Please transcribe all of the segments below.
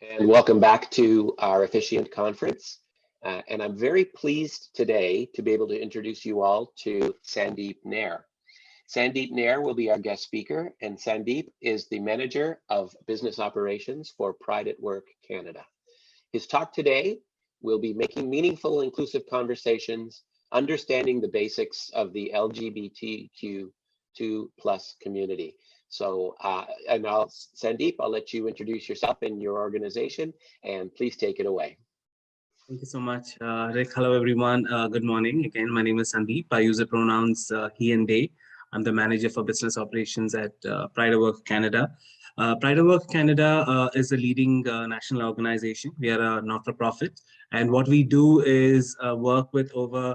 And welcome back to our Officiant conference. And I'm very pleased today to be able to introduce you all to Sandeep Nair. Sandeep Nair will be our guest speaker, and Sandeep is the Manager of Business Operations for Pride at Work Canada. His talk today will be making meaningful, inclusive conversations, understanding the basics of the LGBTQ2 plus community. So, Sandeep, I'll let you introduce yourself and your organization, and please take it away. Thank you so much, Rick. Hello, everyone. Good morning. Again, my name is Sandeep. I use the pronouns he and they. I'm the manager for business operations at Pride at Work Canada. Pride at Work Canada is a leading national organization. We are a not-for-profit. And what we do is work with over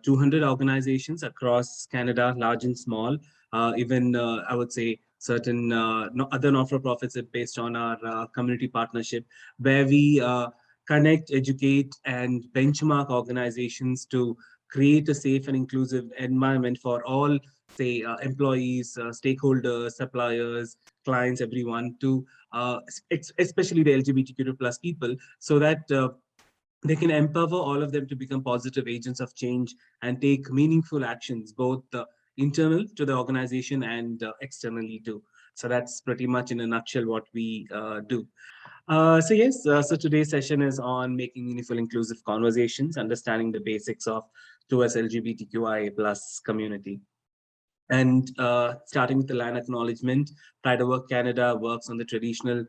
200 organizations across Canada, large and small. Even, I would say, certain other not-for-profits based on our community partnership, where we connect, educate, and benchmark organizations to create a safe and inclusive environment for all, say, employees, stakeholders, suppliers, clients, everyone, to especially the LGBTQ plus people, so that they can empower all of them to become positive agents of change and take meaningful actions, both internal to the organization and externally too. So that's pretty much in a nutshell what we do. So today's session is on making meaningful, inclusive conversations, understanding the basics of towards LGBTQIA plus community. And starting with the land acknowledgement, Pride at Work Canada works on the traditional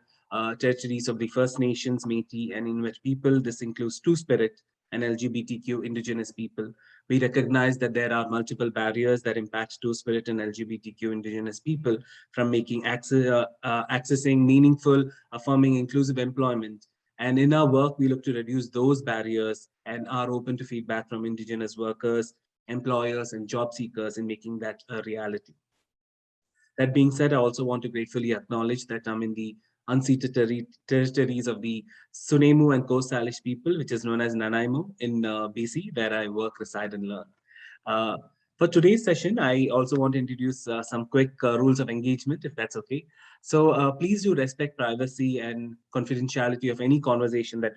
territories of the First Nations, Métis, and Inuit people. This includes Two-Spirit and LGBTQ Indigenous people. We recognize that there are multiple barriers that impact Two-Spirit and LGBTQ Indigenous people, from making accessing meaningful, affirming, inclusive employment. And in our work, we look to reduce those barriers and are open to feedback from Indigenous workers, employers, and job seekers in making that a reality. That being said, I also want to gratefully acknowledge that I'm in the unceded territories of the Sunemu and Coast Salish people, which is known as Nanaimo in BC, where I work, reside, and learn. For today's session, I also want to introduce some quick rules of engagement, if that's okay. So please do respect privacy and confidentiality of any conversation that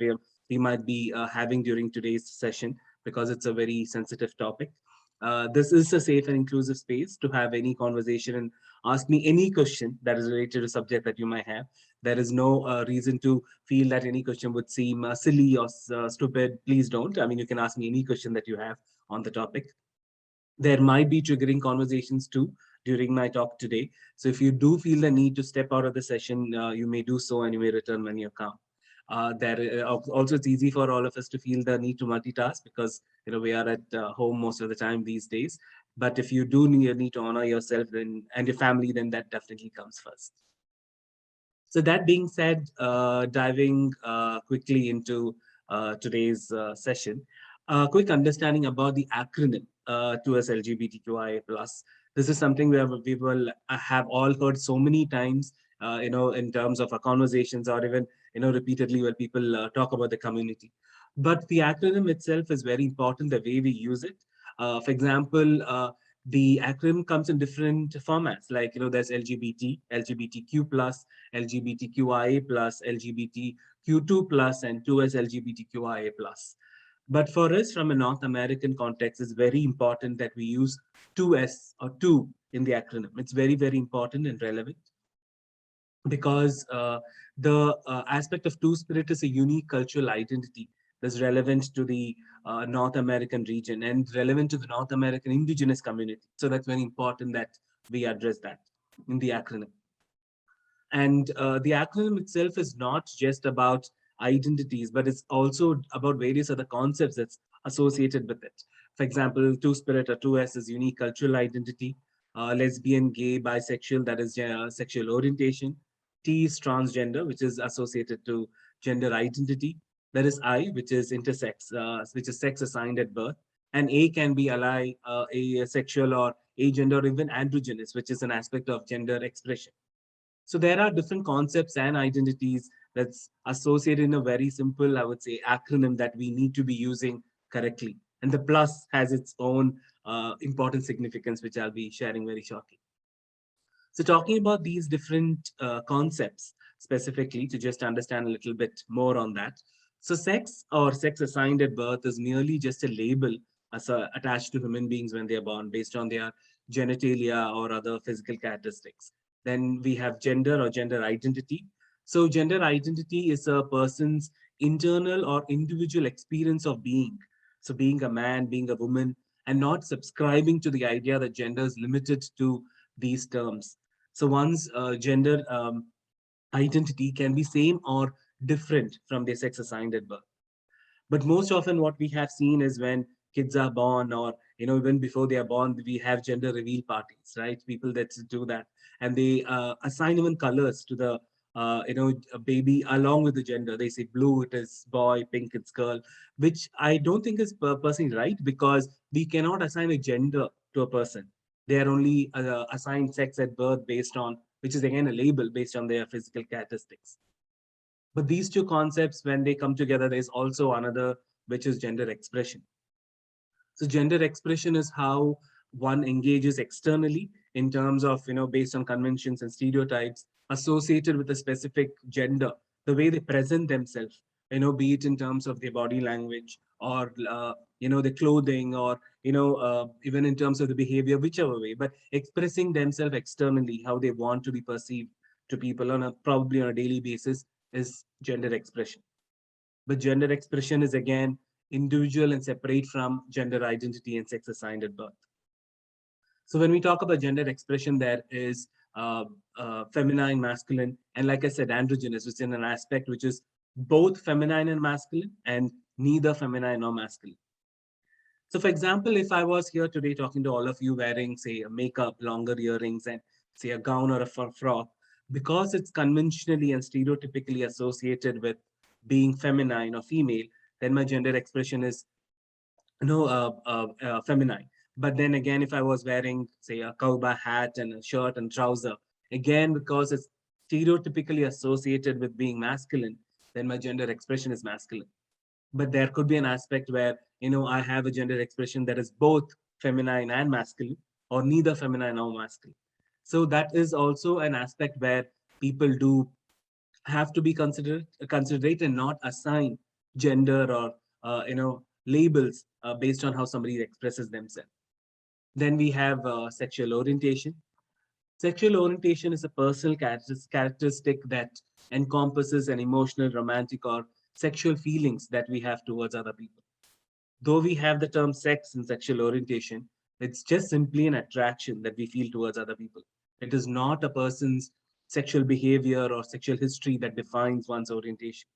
we might be having during today's session, because it's a very sensitive topic. This is a safe and inclusive space to have any conversation and ask me any question that is related to a subject that you might have. There is no reason to feel that any question would seem silly or stupid. Please don't. I mean, you can ask me any question that you have on the topic. There might be triggering conversations too during my talk today. So if you do feel the need to step out of the session, you may do so and you may return when you come. Also, it's easy for all of us to feel the need to multitask because we are at home most of the time these days. But if you do need to honor yourself and your family, then that definitely comes first. So that being said, diving quickly into today's session, a quick understanding about the acronym towards LGBTQIA+. This is something we will have all heard so many times, in terms of our conversations or even, repeatedly when people talk about the community. But the acronym itself is very important, the way we use it. For example, the acronym comes in different formats, like, there's LGBT, LGBTQ+, LGBTQIA+, LGBTQ2+, and 2S LGBTQIA+. But for us, from a North American context, it's very important that we use 2S or 2 in the acronym. It's very, very important and relevant because the aspect of Two-Spirit is a unique cultural identity that's relevant to the North American region and relevant to the North American Indigenous community. So that's very important that we address that in the acronym. And the acronym itself is not just about identities, but it's also about various other concepts that's associated with it. For example, Two-Spirit or 2S is unique cultural identity, lesbian, gay, bisexual, that is sexual orientation. T is transgender, which is associated to gender identity. There is I, which is intersex, which is sex assigned at birth. And A can be ally, asexual or agender, or even androgynous, which is an aspect of gender expression. So there are different concepts and identities that's associated in a very simple, I would say, acronym that we need to be using correctly. And the plus has its own important significance, which I'll be sharing very shortly. So talking about these different concepts, specifically to just understand a little bit more on that. So sex or sex assigned at birth is merely just a label attached to human beings when they are born based on their genitalia or other physical characteristics. Then we have gender or gender identity. So gender identity is a person's internal or individual experience of being. So being a man, being a woman, and not subscribing to the idea that gender is limited to these terms. So one's gender identity can be same or different from their sex assigned at birth. But most often what we have seen is when kids are born, or even before they are born, we have gender reveal parties, right? People that do that, and they assign even colors to the a baby along with the gender. They say blue it is boy, pink it's girl, which I don't think is personally right, because we cannot assign a gender to a person. They are only assigned sex at birth based on, which is again a label based on their physical characteristics. But these two concepts, when they come together, there's also another, which is gender expression. So gender expression is how one engages externally in terms of, based on conventions and stereotypes associated with a specific gender, the way they present themselves, be it in terms of their body language, or, the clothing, or, even in terms of the behavior, whichever way, but expressing themselves externally, how they want to be perceived to people probably on a daily basis, is gender expression. But gender expression is again individual and separate from gender identity and sex assigned at birth. So when we talk about gender expression, there is feminine, masculine, and like I said, androgynous, which is an aspect which is both feminine and masculine, and neither feminine nor masculine. So for example, if I was here today talking to all of you wearing, say, a makeup, longer earrings, and say a gown or a frock, because it's conventionally and stereotypically associated with being feminine or female, then my gender expression is feminine. But then again, if I was wearing, say, a cowboy hat and a shirt and trouser, again, because it's stereotypically associated with being masculine, then my gender expression is masculine. But there could be an aspect where, I have a gender expression that is both feminine and masculine, or neither feminine or masculine. So that is also an aspect where people do have to be considerate and not assign gender or labels based on how somebody expresses themselves. Then we have sexual orientation. Sexual orientation is a personal characteristic that encompasses an emotional, romantic, or sexual feelings that we have towards other people. Though we have the term sex and sexual orientation, it's just simply an attraction that we feel towards other people. It is not a person's sexual behavior or sexual history that defines one's orientation.